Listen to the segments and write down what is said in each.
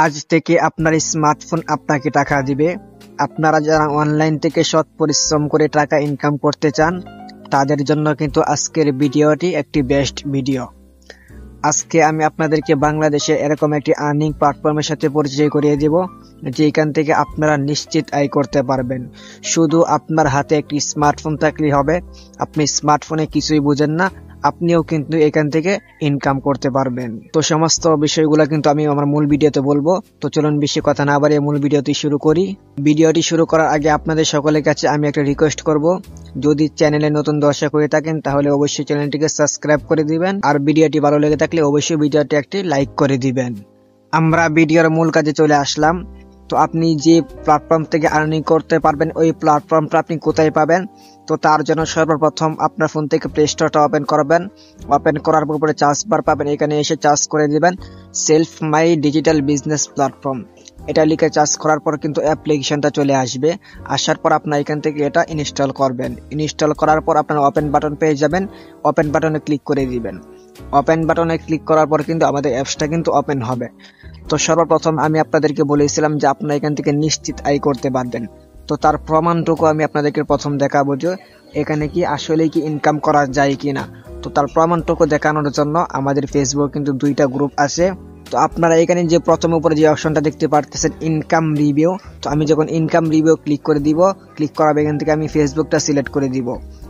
আজ থেকে আপনার স্মার্টফোন আপনাকে টাকা দিবে। আপনারা যারা অনলাইন থেকে সৎ পরিশ্রম করে টাকা ইনকাম করতে চান তাদের জন্য কিন্তু আজকের ভিডিওটি একটি বেস্ট ভিডিও। আজকে আমি আপনাদেরকে বাংলাদেশে এরকম একটি আর্নিং প্ল্যাটফর্মের সাথে পরিচয় করিয়ে দেব, যেখান থেকে আপনারা নিশ্চিত আয় করতে পারবেন। শুধু আপনার হাতে একটি স্মার্টফোন থাকলেই হবে। আপনি স্মার্টফোনে কিছুই বুঝেন না, আপনিও কিন্তু এখান থেকে ইনকাম করতে পারবেন। তো সমস্ত বিষয়গুলো কিন্তু আমি আমার মূল ভিডিওতে বলবো। তো চলুন বেশি কথা না বাড়িয়ে মূল ভিডিওটি শুরু করি। ভিডিওটি শুরু করার আগে আপনাদের সকলের কাছে আমি একটা রিকোয়েস্ট করব, যদি চ্যানেলে নতুন দর্শক হয়ে থাকেন তাহলে অবশ্যই চ্যানেলটিকে সাবস্ক্রাইব করে দিবেন, আর ভিডিওটি ভালো লেগে থাকলে অবশ্যই ভিডিওটি একটি লাইক করে দিবেন। আমরা ভিডিওর মূল কাজে চলে আসলাম। তো আপনি যে প্ল্যাটফর্ম থেকে আর্নিং করতে পারবেন ওই প্ল্যাটফর্মটা আপনি কোথায় পাবেন? তো তার জন্য সর্বপ্রথম আপনার ফোন থেকে প্লে স্টোরটা ওপেন করবেন। ওপেন করার পরে চার্জ বার পাবেন, এখানে এসে চার্জ করে দিবেন সেলফ মাই ডিজিটাল বিজনেস প্ল্যাটফর্ম। এটা লিখে চার্জ করার পর কিন্তু অ্যাপ্লিকেশনটা চলে আসবে। আসার পর আপনার এখান থেকে এটা ইনস্টল করবেন। ইনস্টল করার পর আপনার ওপেন বাটন পেয়ে যাবেন, ওপেন বাটনে ক্লিক করে দিবেন। ওপেন বাটনে ক্লিক করার পর কিন্তু আমাদের অ্যাপসটা কিন্তু ওপেন হবে। তো সর্বপ্রথম আমি আপনাদেরকে বলেছিলাম যে আপনারা এখান থেকে নিশ্চিত আয় করতে পারবেন। তো তার প্রমাণটুকু আমি আপনাদেরকে প্রথম দেখাবো যে এখানে কি আসলে কি ইনকাম করা যায় কিনা। তো তার প্রমাণটুকু দেখানোর জন্য আমাদের ফেসবুক কিন্তু দুইটা গ্রুপ আছে। তো আপনারা এখানে যে প্রথম উপরে যে অপশনটা দেখতে পারতেছেন ইনকাম রিভিউ, তো আমি যখন ইনকাম রিভিউ ক্লিক করে দিব, ক্লিক করার এখান থেকে আমি ফেসবুকটা সিলেক্ট করে দিব।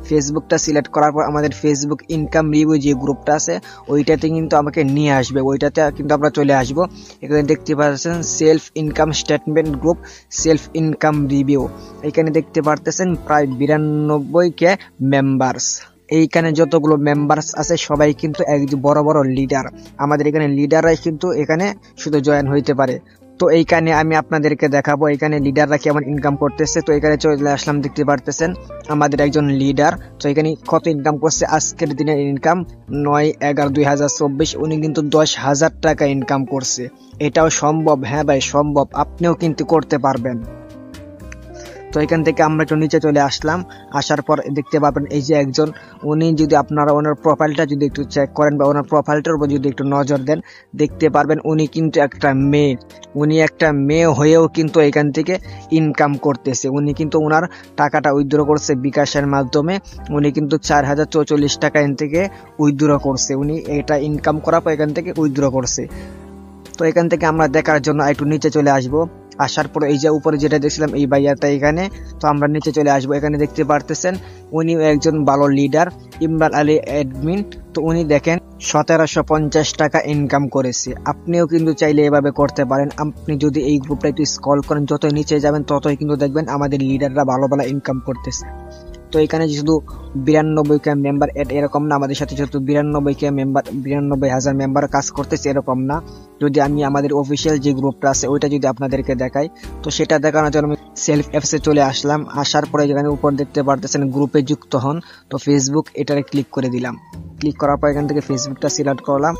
ফেসবুকটা সিলেক্ট করার পর আমাদের ফেসবুক ইনকাম রিভিউ যে গ্রুপটা আছে ওইটাতে কিন্তু আমাকে নিয়ে আসবে, ওইটাতে কিন্তু আমরা চলে আসবো। এখানে দেখতে পাচ্ছেন self income statement group self income review. এখানে দেখতে পারতেছেন প্রায় 92K মেম্বার্স। এইখানে যতগুলো মেম্বার্স আছে সবাই কিন্তু একজন বড় বড় লিডার। আমাদের এখানে লিডাররাই কিন্তু এখানে শুধু জয়েন হইতে পারে। তো এইখানে আমি আপনাদেরকে দেখাবো এখানে লিডাররা কেমন ইনকাম করতেছে। তো এখানে চলে আসলাম, দেখতে পারতেছেন আমাদের একজন লিডার। তো এখানে কত ইনকাম করছে, আজকের দিনের ইনকাম 9/11/2024, উনি কিন্তু 10,000 টাকা ইনকাম করছে। এটাও সম্ভব, হ্যাঁ ভাই সম্ভব, আপনিও কিন্তু করতে পারবেন। তো এখান থেকে আমরা একটু নিচে চলে আসলাম। আসার পর দেখতে পাবেন এই যে একজন, উনি যদি আপনারা ওনার প্রোফাইলটা যদি একটু চেক করেন বা ওনার প্রোফাইলটার উপর যদি একটু নজর দেন দেখতে পারবেন উনি কিন্তু একটা মেয়ে। উনি একটা মেয়ে হয়েও কিন্তু এখান থেকে ইনকাম করতেছে। উনি কিন্তু ওনার টাকাটা উইথড্র করছে বিকাশের মাধ্যমে। উনি কিন্তু 4,044 টাকা এখান থেকে উইথড্র করছে। উনি এটা ইনকাম করার পর এখান থেকে উইথড্র করছে। তো এখান থেকে আমরা দেখার জন্য একটু নিচে চলে আসবো। আসার পর এই যে উপরে যেটা দেখছিলাম এই ভাইয়াটা এখানে, তো আমরা নিচে চলে আসবো। এখানে দেখতে পারতেছেন উনি একজন ভালো লিডার, ইমরান আলী অ্যাডমিন। তো উনি দেখেন 1,750 টাকা ইনকাম করেছে। আপনিও কিন্তু চাইলে এভাবে করতে পারেন। আপনি যদি এই গ্রুপটা একটু স্ক্রল করেন, যতই নিচে যাবেন ততই কিন্তু দেখবেন আমাদের লিডাররা ভালো ভালো ইনকাম করতেছে। তো এখানে শুধু 92K মেম্বার এরকম না, আমাদের সাথে যেহেতু 92K মেম্বার 92,000 মেম্বার কাজ করতেছে এরকম না। যদি আমি আমাদের অফিসিয়াল যে গ্রুপটা আছে ওইটা যদি আপনাদেরকে দেখাই, তো সেটা দেখানোর জন্য আমি সেলফ অ্যাপসে চলে আসলাম। আসার পরে যেখানে উপর দেখতে পারতেছেন গ্রুপে যুক্ত হন, তো ফেসবুক এটারে ক্লিক করে দিলাম। ক্লিক করার পর এখান থেকে ফেসবুকটা সিলেক্ট করলাম।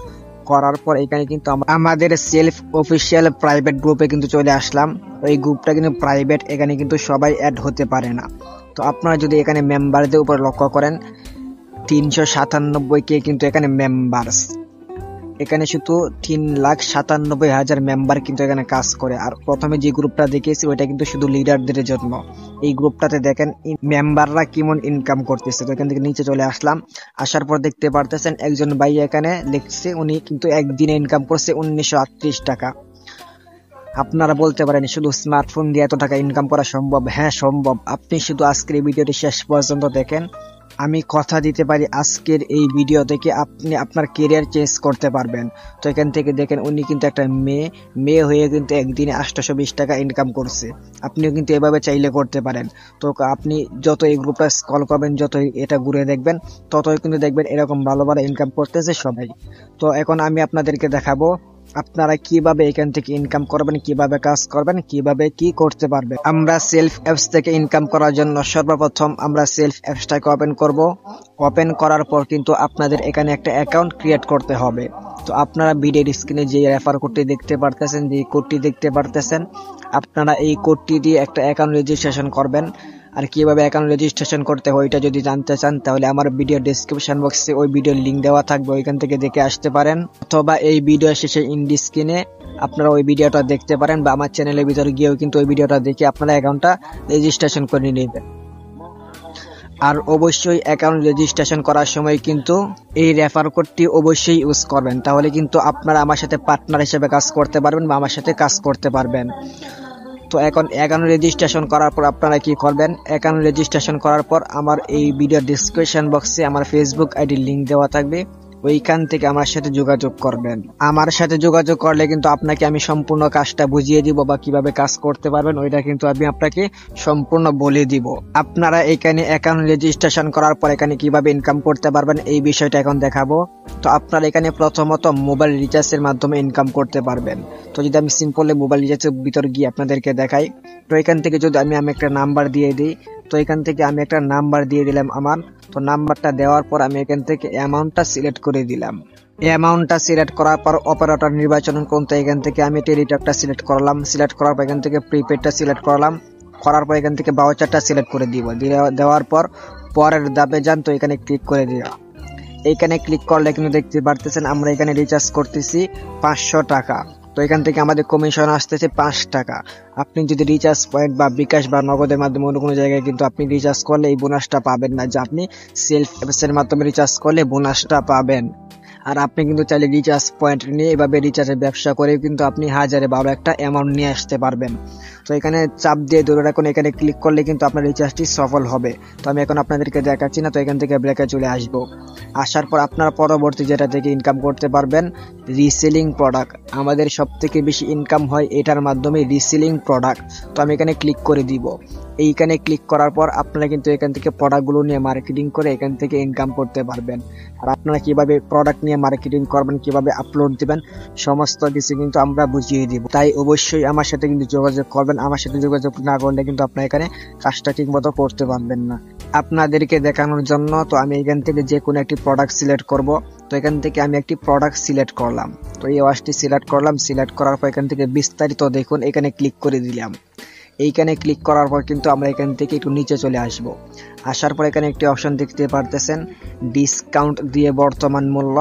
করার পর এখানে কিন্তু আমাদের সেলফ অফিসিয়াল প্রাইভেট গ্রুপে কিন্তু চলে আসলাম। এই গ্রুপটা কিন্তু প্রাইভেট, এখানে কিন্তু সবাই অ্যাড হতে পারে না। তো আপনারা যদি এখানে মেম্বারদের উপর লক্ষ্য করেন 397K কিন্তু এখানে মেম্বার্স। এখানে শুধু 3,97,000 মেম্বার কিন্তু এখানে কাজ করে। আর প্রথমে যে গ্রুপটা দেখিয়েছি ওইটা কিন্তু শুধু লিডারদের জন্য। এই গ্রুপটাতে দেখেন মেম্বাররা কেমন ইনকাম করতেছে। তো এখান থেকে নিচে চলে আসলাম। আসার পর দেখতে পারতেছেন একজন ভাই এখানে লিখছে উনি কিন্তু একদিনে ইনকাম করছে 1,938 টাকা। আপনারা বলতে পারেন শুধু স্মার্টফোন দিয়ে এত টাকা ইনকাম করা সম্ভব? হ্যাঁ সম্ভব। আপনি শুধু আজকের এই ভিডিওটি শেষ পর্যন্ত দেখেন। আমি কথা দিতে পারি আজকের এই ভিডিও থেকে আপনি আপনার ক্যারিয়ার চেঞ্জ করতে পারবেন। তো এখান থেকে দেখেন উনি কিন্তু একটা মেয়ে হয়ে কিন্তু একদিনে 820 টাকা ইনকাম করছে। আপনিও কিন্তু এভাবে চাইলে করতে পারেন। তো আপনি যত এই গ্রুপটা স্ক্রল করবেন, যত এটা ঘুরে দেখবেন, ততই কিন্তু দেখবেন এরকম ভালো ভালো ইনকাম করতেছে সবাই। তো এখন আমি আপনাদেরকে দেখাবো আপনারা কিভাবে এখান থেকে ইনকাম করবেন, কিভাবে কাজ করবেন, কিভাবে কি করতে পারবেন। আমরা সেলফ অ্যাপস থেকে ইনকাম করার জন্য সর্বপ্রথম আমরা সেলফ অ্যাপসটাকে ওপেন করব। ওপেন করার পর কিন্তু আপনাদের এখানে একটা অ্যাকাউন্ট ক্রিয়েট করতে হবে। তো আপনারা ভিডিওর স্ক্রিনে যে রেফার কোডটি দেখতে পারতেছেন, যে কোডটি দেখতে পারতেছেন, আপনারা এই কোডটি দিয়ে একটা অ্যাকাউন্ট রেজিস্ট্রেশন করবেন। আর কিভাবে অ্যাকাউন্ট রেজিস্ট্রেশন করতে হয় এটা যদি জানতে চান তাহলে আমার ভিডিও ডেসক্রিপশন বক্সে ওই ভিডিওর লিংক দেওয়া থাকবে, ওইখান থেকে দেখে আসতে পারেন। অথবা এই ভিডিও শেষে ইন্ডি স্ক্রিনে আপনারা ওই ভিডিওটা দেখতে পারেন বা আমার চ্যানেলের ভিতরে গিয়েও কিন্তু ওই ভিডিওটা দেখে আপনারা অ্যাকাউন্টটা রেজিস্ট্রেশন করে নেবেন। আর অবশ্যই অ্যাকাউন্ট রেজিস্ট্রেশন করার সময় কিন্তু এই রেফার কোডটি অবশ্যই ইউজ করবেন, তাহলে কিন্তু আপনারা আমার সাথে পার্টনার হিসেবে কাজ করতে পারবেন বা আমার সাথে কাজ করতে পারবেন। তো এখন অ্যাকাউন্ট রেজিস্ট্রেশন করার পর আপনারা কি করবেন, অ্যাকাউন্ট রেজিস্ট্রেশন করার পর আমার এই ভিডিও ডেসক্রিপশন বক্সে আমার ফেসবুক আইডির লিঙ্ক দেওয়া থাকবে, ওইখান থেকে আমার সাথে যোগাযোগ করবেন। আমার সাথে যোগাযোগ করলে কিন্তু আপনাকে আমি সম্পূর্ণ কাজটা বুঝিয়ে দিব বা কিভাবে কাজ করতে পারবেন ওইটা কিন্তু আমি আপনাকে সম্পূর্ণ বলে দিব। আপনারা এখানে অ্যাকাউন্ট রেজিস্ট্রেশন করার পর এখানে কিভাবে ইনকাম করতে পারবেন এই বিষয়টা এখন দেখাবো। তো আপনারা এখানে প্রথমত মোবাইল রিচার্জের মাধ্যমে ইনকাম করতে পারবেন। তো যদি আমি সিম্পলি মোবাইল রিচার্জের ভিতর গিয়ে আপনাদেরকে দেখাই, তো এখান থেকে যদি আমি একটা নাম্বার দিয়ে দিই, তো এখান থেকে আমি একটা নাম্বার দিয়ে দিলাম আমার। তো নাম্বারটা দেওয়ার পর আমি এখান থেকে অ্যামাউন্টটা সিলেক্ট করে দিলাম। অ্যামাউন্টটা সিলেক্ট করার পর অপারেটর নির্বাচন করতে এখান থেকে আমি টেলিটকটা সিলেক্ট করলাম। সিলেক্ট করার পর এখান থেকে প্রিপেডটা সিলেক্ট করলাম। করার পর এখান থেকে ভাউচারটা সিলেক্ট করে দিব। দেওয়ার পর পরের ধাপে যান, তো এখানে ক্লিক করে দিও। এইখানে ক্লিক করলে কিন্তু দেখতে পারতেছেন আমরা এখানে রিচার্জ করতেছি 500 টাকা। তো এখান থেকে আমাদের কমিশন আসতেছে 5 টাকা। আপনি যদি রিচার্জ পয়েন্ট বা বিকাশ বা নগদের মাধ্যমে অন্য কোনো জায়গায় কিন্তু আপনি রিচার্জ করলে এই বোনাসটা পাবেন না, যে আপনি সেলফ অ্যাপসের মাধ্যমে রিচার্জ করলে বোনাসটা পাবেন। আর আপনি কিন্তু চাইলে রিচার্জ পয়েন্ট নিয়ে এভাবে রিচার্জের ব্যবসা করে কিন্তু আপনি 1000-12 একটা অ্যামাউন্ট নিয়ে আসতে পারবেন। তো এখানে চাপ দিয়ে ধরে রাখুন, এখানে ক্লিক করলে কিন্তু আপনার রিচার্জটি সফল হবে। তো আমি এখন আপনাদেরকে দেখাচ্ছি না, তো এখান থেকে ব্রেকে চলে আসবো। আসার পর আপনার পরবর্তী যেটা থেকে ইনকাম করতে পারবেন রিসেলিং প্রোডাক্ট। আমাদের সব থেকে বেশি ইনকাম হয় এটার মাধ্যমে, রিসেলিং প্রোডাক্ট। তো আমি এখানে ক্লিক করে দিব। এইখানে ক্লিক করার পর আপনারা কিন্তু এখান থেকে প্রোডাক্টগুলো নিয়ে মার্কেটিং করে এখান থেকে ইনকাম করতে পারবেন। আর আপনারা কিভাবে প্রোডাক্ট নিয়ে মার্কেটিং করবেন, কিভাবে আপলোড দিবেন, সমস্ত কিছু কিন্তু আমরা বুঝিয়ে দিব। তাই অবশ্যই আমার সাথে কিন্তু যোগাযোগ করবেন। আমার সাথে যোগাযোগ না করলে কিন্তু আপনারা এখানে কাজটা ঠিক মতো করতে পারবেন না। আপনাদেরকে দেখানোর জন্য তো আমি এখান থেকে যে কোনো একটি প্রোডাক্ট সিলেক্ট করব। তো এখান থেকে আমি একটি প্রোডাক্ট সিলেক্ট করলাম। তো এই ওয়াচটি সিলেক্ট করলাম। সিলেক্ট করার পর এখান থেকে বিস্তারিত দেখুন, এখানে ক্লিক করে দিলাম। এইখানে ক্লিক করার পর কিন্তু আমরা এখান থেকে একটু নিচে চলে আসব। আসার পর এখানে একটি অপশন দেখতে পারতেছেন, ডিসকাউন্ট দিয়ে বর্তমান মূল্য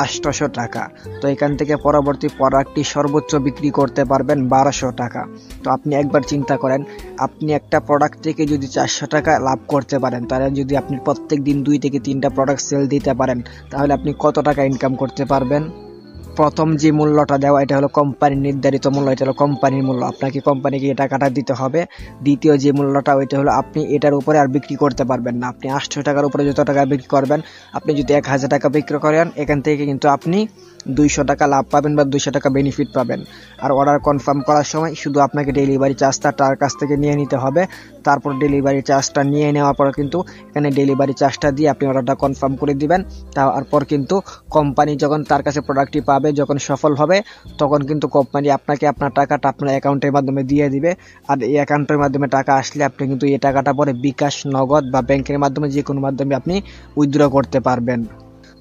800 টাকা। তো এখান থেকে পরবর্তী প্রোডাক্টটি সর্বোচ্চ বিক্রি করতে পারবেন 1200 টাকা। তো আপনি একবার চিন্তা করেন, আপনি একটা প্রোডাক্ট থেকে যদি 400 টাকা লাভ করতে পারেন, তাহলে যদি আপনি প্রত্যেক দিন 2 থেকে 3টা প্রোডাক্ট সেল দিতে পারেন, তাহলে আপনি কত টাকা ইনকাম করতে পারবেন। প্রথম যে মূল্যটা দেওয়া এটা হলো কোম্পানির নির্ধারিত মূল্য, এটা হলো কোম্পানির মূল্য, আপনাকে কোম্পানিকে এই টাকাটা দিতে হবে। দ্বিতীয় যে মূল্যটা ওইটা হলো আপনি এটার উপরে আর বিক্রি করতে পারবেন না। আপনি 800 টাকার উপরে যত টাকা বিক্রি করবেন, আপনি যদি 1000 টাকা বিক্রি করেন, এখান থেকে কিন্তু আপনি 200 টাকা লাভ পাবেন বা 200 টাকা বেনিফিট পাবেন। আর অর্ডার কনফার্ম করার সময় শুধু আপনাকে ডেলিভারি চার্জটা তার কাছ থেকে নিয়ে নিতে হবে। তারপর ডেলিভারি চার্জটা নিয়ে নেওয়ার পর কিন্তু এখানে ডেলিভারি চার্জটা দিয়ে আপনি অর্ডারটা কনফার্ম করে দিবেন। তারপর কিন্তু কোম্পানি যখন তার কাছে প্রোডাক্টটি পাবে, যখন সফল হবে, তখন কিন্তু কোম্পানি আপনাকে আপনার টাকাটা আপনার অ্যাকাউন্টের মাধ্যমে দিয়ে দিবে। আর এই অ্যাকাউন্টের মাধ্যমে টাকা আসলে আপনি কিন্তু এই টাকাটা পরে বিকাশ, নগদ বা ব্যাংকের মাধ্যমে যে কোনো মাধ্যমে আপনি উইথড্র করতে পারবেন।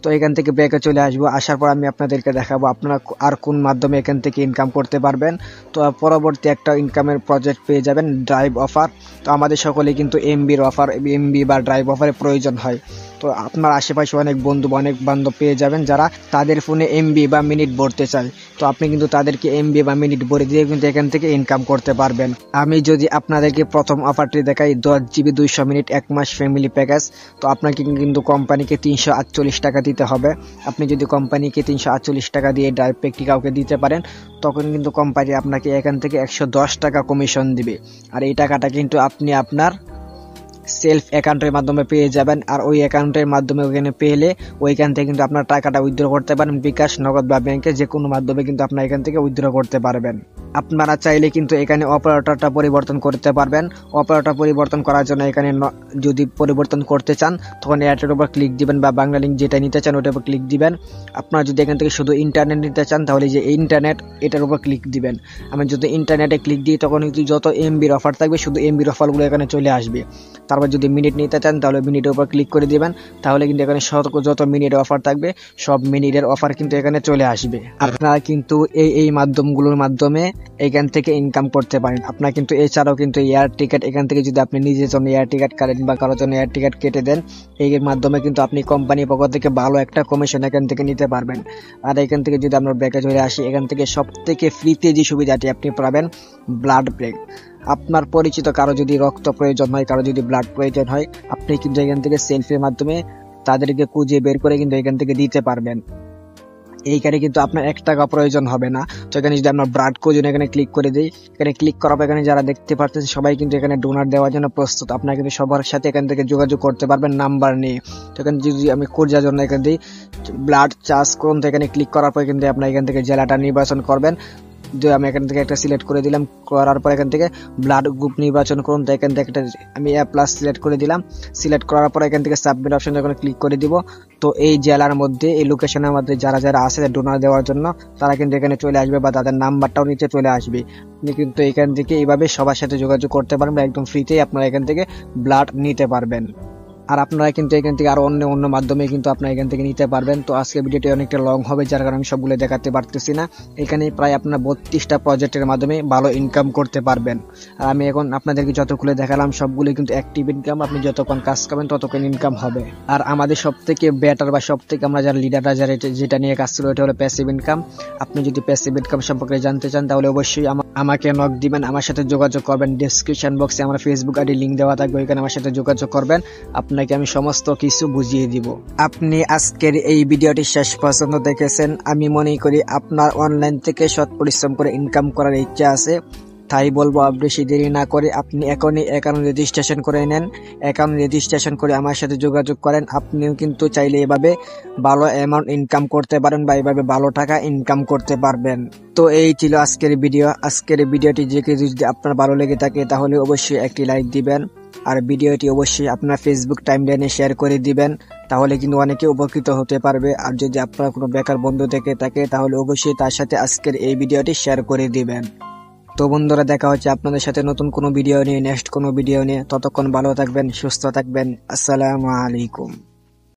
তো এখান থেকে ব্যাকে চলে আসবো। আসার পর আমি আপনাদেরকে দেখাবো আপনারা আর কোন মাধ্যমে এখান থেকে ইনকাম করতে পারবেন। তো পরবর্তী একটা ইনকামের প্রজেক্ট পেয়ে যাবেন, ড্রাইভ অফার। তো আমাদের সকলে কিন্তু এমবির অফার, এমবি বা ড্রাইভ অফারের প্রয়োজন হয়। তো আপনার আশেপাশে অনেক বন্ধু অনেক বান্ধব পেয়ে যাবেন যারা তাদের ফোনে এমবি বা মিনিট ভরতে চায়। তো আপনি কিন্তু তাদেরকে এমবি বা মিনিট ভরে দিয়ে কিন্তু এখান থেকে ইনকাম করতে পারবেন। আমি যদি আপনাদেরকে প্রথম অফারটি দেখাই, 10 জিবি 200 মিনিট 1 মাস ফ্যামিলি প্যাকেজ। তো আপনাকে কিন্তু কোম্পানিকে 348 টাকা দিতে হবে। আপনি যদি কোম্পানিকে 348 টাকা দিয়ে ড্রাইভ প্যাকটি কাউকে দিতে পারেন, তখন কিন্তু কোম্পানি আপনাকে এখান থেকে 110 টাকা কমিশন দিবে। আর এই টাকাটা কিন্তু আপনি আপনার সেলফ অ্যাকাউন্টের মাধ্যমে পেয়ে যাবেন। আর ওই অ্যাকাউন্টের মাধ্যমে ওখানে পেলে ওইখান থেকে কিন্তু আপনার টাকাটা উইথড্র করতে পারেন, বিকাশ, নগদ বা ব্যাংকে যে কোনো মাধ্যমে কিন্তু আপনার এখান থেকে উইথড্র করতে পারবেন। আপনারা চাইলে কিন্তু এখানে অপারেটরটা পরিবর্তন করতে পারবেন। অপারেটর পরিবর্তন করার জন্য এখানে যদি পরিবর্তন করতে চান, তখন এয়ারটেলের উপর ক্লিক দিবেন বা বাংলা লিঙ্ক যেটা নিতে চান ওটার উপর ক্লিক দিবেন। আপনারা যদি এখান থেকে শুধু ইন্টারনেট নিতে চান, তাহলে যে ইন্টারনেট এটার উপর ক্লিক দিবেন। আমি যদি ইন্টারনেটে ক্লিক দিই, তখন কিন্তু যত এমবির অফার থাকবে শুধু এমবির অফারগুলো এখানে চলে আসবে। তারপর যদি মিনিট নিতে চান, তাহলে মিনিটের উপর ক্লিক করে দিবেন। তাহলে কিন্তু এখানে যত মিনিটের অফার থাকবে সব মিনিটের অফার কিন্তু এখানে চলে আসবে। আপনারা কিন্তু এই মাধ্যমগুলোর মাধ্যমে এখান থেকে ইনকাম করতে পারেন। আপনার কিন্তু এছাড়াও কিন্তু এয়ার টিকেট, এখান থেকে যদি আপনি নিজের জন্য এয়ার টিকেট কাটেন বা কারোর জন্য এয়ার টিকেট কেটে দেন, এর মাধ্যমে কিন্তু আপনি কোম্পানির পক্ষ থেকে ভালো একটা কমিশন এখান থেকে নিতে পারবেন। আর এখান থেকে যদি আমরা ব্রেকে চলে আসি, এখান থেকে সব থেকে ফ্রিতে যে সুবিধাটি আপনি পাবেন ব্লাড ব্রেক। আপনার পরিচিত কারো যদি রক্ত প্রয়োজন হয়, কারো যদি ব্লাড প্রয়োজন হয়, আপনি কিন্তু এখান থেকে সেলফির মাধ্যমে তাদেরকে খুঁজে বের করে কিন্তু এখান থেকে দিতে পারবেন। এইখানে কিন্তু আপনার 1 টাকা প্রয়োজন হবে না। তো এখানে যদি আমরা ব্লাড কোজন এখানে ক্লিক করে দিই, এখানে ক্লিক করার পর এখানে যারা দেখতে পাচ্ছেন সবাই কিন্তু এখানে ডোনার দেওয়ার জন্য প্রস্তুত। আপনারা কিন্তু সবার সাথে এখান থেকে যোগাযোগ করতে পারবেন নাম্বার নিয়ে। তো এখানে যদি আমি খোঁজার জন্য এখান থেকে ব্লাড চার্জ করুন, তো এখানে ক্লিক করার পর কিন্তু আপনার এখান থেকে জেলাটা নির্বাচন করবেন। আমি এখান থেকে একটা সিলেক্ট করে দিলাম, করার পর এখান থেকে ব্লাড গ্রুপ নির্বাচন করুন। তো এখান থেকে একটা আমি A+ সিলেক্ট করে দিলাম। সিলেক্ট করার পর এখান থেকে সাবমিট অপশন যখন ক্লিক করে দিব, তো এই জেলার মধ্যে এই লোকেশনের মধ্যে যারা যারা আছে ডোনার দেওয়ার জন্য তারা কিন্তু এখানে চলে আসবে বা তাদের নাম্বারটাও নিচে চলে আসবে। আপনি কিন্তু এখান থেকে এইভাবে সবার সাথে যোগাযোগ করতে পারবেন, একদম ফ্রিতেই আপনারা এখান থেকে ব্লাড নিতে পারবেন। আর আপনারা কিন্তু এখান থেকে আরো অন্য মাধ্যমে কিন্তু আপনারা এখান থেকে নিতে পারবেন। তো আজকে ভিডিওটি অনেকটা লং হবে, যার কারণে আমি সবগুলো দেখাতে পারতেছি না। এখানে প্রায় আপনার 32টা প্রজেক্টের মাধ্যমে ভালো ইনকাম করতে পারবেন। আর আমি এখন আপনাদেরকে যতগুলো দেখালাম সবগুলো কিন্তু অ্যাক্টিভ ইনকাম, আপনি যতক্ষণ কাজ করবেন ততক্ষণ ইনকাম হবে। আর আমাদের সব থেকে বেটার বা সব থেকে আমরা যারা লিডাররা যারা যেটা নিয়ে কাজ ছিল এটা হলো প্যাসিভ ইনকাম। আপনি যদি প্যাসিভ ইনকাম সম্পর্কে জানতে চান তাহলে অবশ্যই আমাকে নক দিবেন, আমার সাথে যোগাযোগ করবেন। ডেসক্রিপশন বক্সে আমার ফেসবুক আইডি লিঙ্ক দেওয়া থাকবে, ওইখানে আমার সাথে যোগাযোগ করবেন, আপনাকে আমি সমস্ত কিছু বুঝিয়ে দিব। আপনি আজকের এই ভিডিওটি শেষ পর্যন্ত দেখেছেন, আমি মনে করি আপনার অনলাইন থেকে সৎ পরিশ্রম করে ইনকাম করার ইচ্ছা আছে। তাই বলবো বেশি দেরি না করে আপনি এখনই অ্যাকাউন্ট রেজিস্ট্রেশন করে নেন। অ্যাকাউন্ট রেজিস্ট্রেশন করে আমার সাথে যোগাযোগ করেন। আপনিও কিন্তু চাইলে এভাবে ভালো অ্যামাউন্ট ইনকাম করতে পারেন বা এভাবে ভালো টাকা ইনকাম করতে পারবেন। তো এই ছিল আজকের ভিডিও। আজকের ভিডিওটি যদি আপনার ভালো লেগে থাকে তাহলে অবশ্যই একটি লাইক দিবেন, আর ভিডিওটি অবশ্যই আপনার ফেসবুক টাইমলাইনে শেয়ার করে দিবেন, তাহলে কিন্তু অনেকে উপকৃত হতে পারবে। আর যদি আপনার কোনো বেকার বন্ধু থেকে থাকে তাহলে অবশ্যই তার সাথে আজকের এই ভিডিওটি শেয়ার করে দিবেন। তো বন্ধুরা, দেখা হচ্ছে আপনাদের সাথে নতুন কোনো ভিডিও নিয়ে, নেক্সট কোনো ভিডিও নিয়ে। ততক্ষণ ভালো থাকবেন, সুস্থ থাকবেন। আসসালামু আলাইকুম।